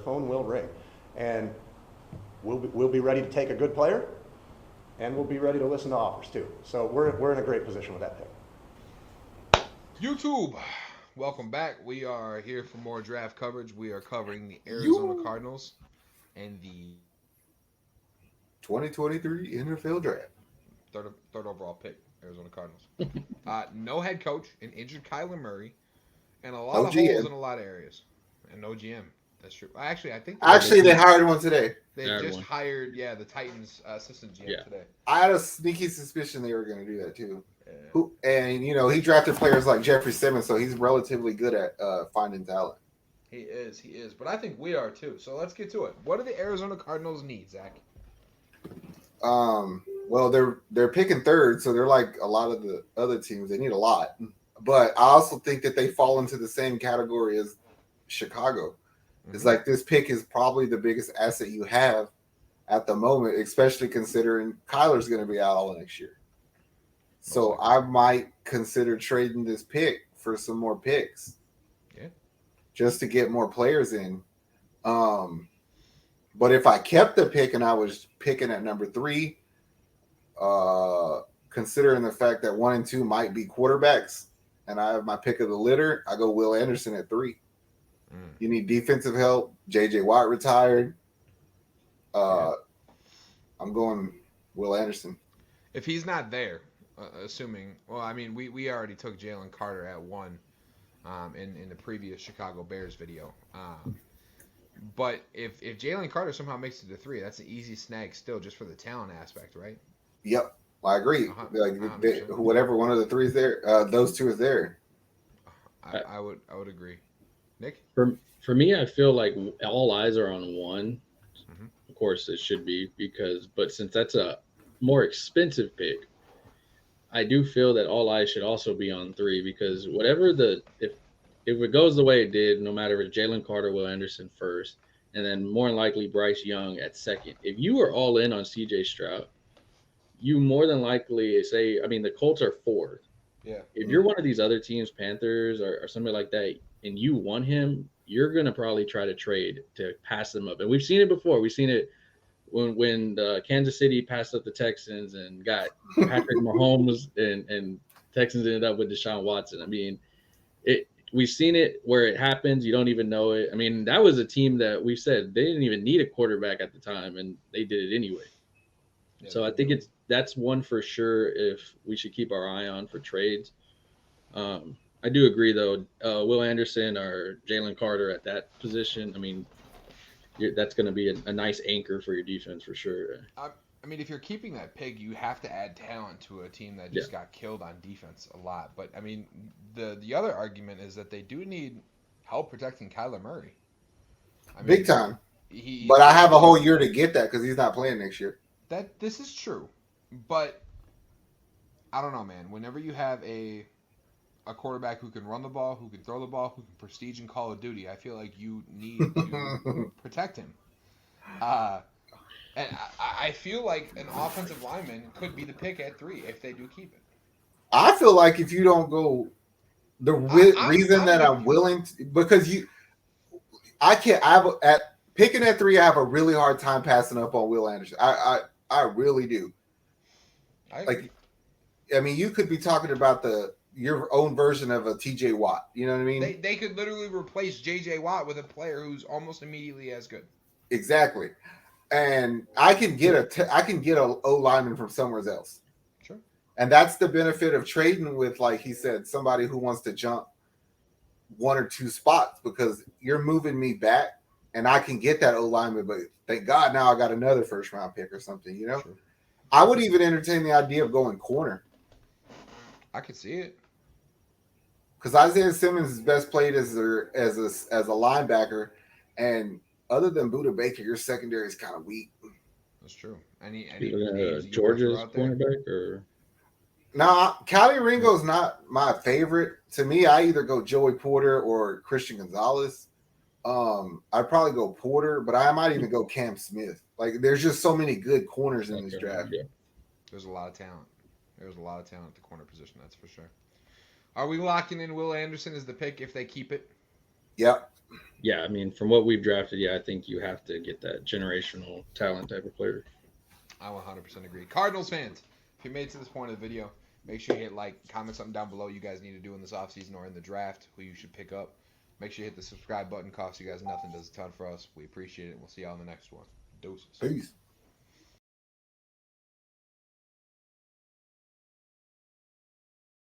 phone will ring. And we'll be ready to take a good player, and we'll be ready to listen to offers too. So we're in a great position with that pick. YouTube, welcome back. We are here for more draft coverage. We are covering the Arizona You Cardinals and the 2023 NFL Draft. third overall pick, Arizona Cardinals. No head coach, an injured Kyler Murray, and a lot No of holes GM. in a lot of areas. And no GM. That's true. Actually, I think Actually, they hired one today. they Hired just one. hired, the Titans assistant GM Yeah. today. I had a sneaky suspicion they were going to do that too. Yeah. He drafted players like Jeffrey Simmons, so he's relatively good at finding talent. He is. But I think we are too. So let's get to it. What do the Arizona Cardinals need, Zach? Well, they're picking third, so they're like a lot of the other teams. They need a lot, but I also think that they fall into the same category as Chicago. It's like this pick is probably the biggest asset you have at the moment, especially considering Kyler's going to be out all next year. So I might consider trading this pick for some more picks. Yeah. Just to get more players in. But if I kept the pick and I was picking at number 3, considering the fact that 1 and 2 might be quarterbacks, and I have my pick of the litter, I go Will Anderson at 3. You need defensive help. J.J. Watt retired. I'm going Will Anderson. If he's not there, assuming, well, I mean, we already took Jalen Carter at 1 in the previous Chicago Bears video. But if Jalen Carter somehow makes it to 3, that's an easy snag still, just for the talent aspect, right? Yep, I agree. Whatever one of the 3 is there, those 2 is there. I would agree. Nick? For me, I feel like all eyes are on 1. Of course, it should be but since that's a more expensive pick, I do feel that all eyes should also be on 3 because if it goes the way it did, no matter if Jalen Carter, Will Anderson first, and then more than likely Bryce Young at 2nd. If you are all in on C.J. Stroud, you more than likely the Colts are 4th. Yeah. If you're one of these other teams, Panthers or something like that, and you want him, you're gonna probably try to trade to pass them up. And we've seen it before. We've seen it when Kansas City passed up the Texans and got Patrick Mahomes, and Texans ended up with Deshaun Watson. I mean, we've seen it where it happens. You don't even know it. I mean, that was a team that we said they didn't even need a quarterback at the time, and they did it anyway. Yeah, so I think that's one for sure. If we should keep our eye on for trades. I do agree though. Will Anderson or Jalen Carter at that position. I mean, that's going to be a nice anchor for your defense for sure. I mean, if you're keeping that pick, you have to add talent to a team that just got killed on defense a lot. But I mean, the other argument is that they do need help protecting Kyler Murray. Big time. But I have a whole year to get that because he's not playing next year. This is true, but I don't know, man. Whenever you have a quarterback who can run the ball, who can throw the ball, who can prestige in Call of Duty, I feel like you need to protect him. And I feel like an offensive lineman could be the pick at 3 if they do keep it. I feel like if you don't go, reason that I'm willing to, because I can't. Picking at 3. I have a really hard time passing up on Will Anderson. I really do. I mean, you could be talking about your own version of a T.J. Watt. You know what I mean? They could literally replace J.J. Watt with a player who's almost immediately as good. Exactly. And I can get a O lineman from somewhere else. Sure. And that's the benefit of trading with, like he said, somebody who wants to jump 1 or 2 spots because you're moving me back and I can get that O lineman, but thank God now I got another first round pick or something, you know? Sure. I would even entertain the idea of going corner. I could see it. Because Isaiah Simmons is best played as a linebacker, and other than Buda Baker, your secondary is kind of weak. That's true. Any Georgia's cornerback or Cali Ringo's not my favorite. To me, I either go Joey Porter or Christian Gonzalez. I'd probably go Porter, but I might even go Cam Smith. Like, there's just so many good corners in this draft. Yeah. There's a lot of talent. There's a lot of talent at the corner position, that's for sure. Are we locking in Will Anderson as the pick if they keep it? Yep. Yeah, I mean, from what we've drafted, yeah, I think you have to get that generational talent type of player. I 100% agree. Cardinals fans, if you made it to this point of the video, make sure you hit like, comment something down below you guys need to do in this offseason or in the draft, who you should pick up. Make sure you hit the subscribe button. Costs you guys nothing, does a ton for us. We appreciate it. We'll see y'all in the next one. Deuces. Peace.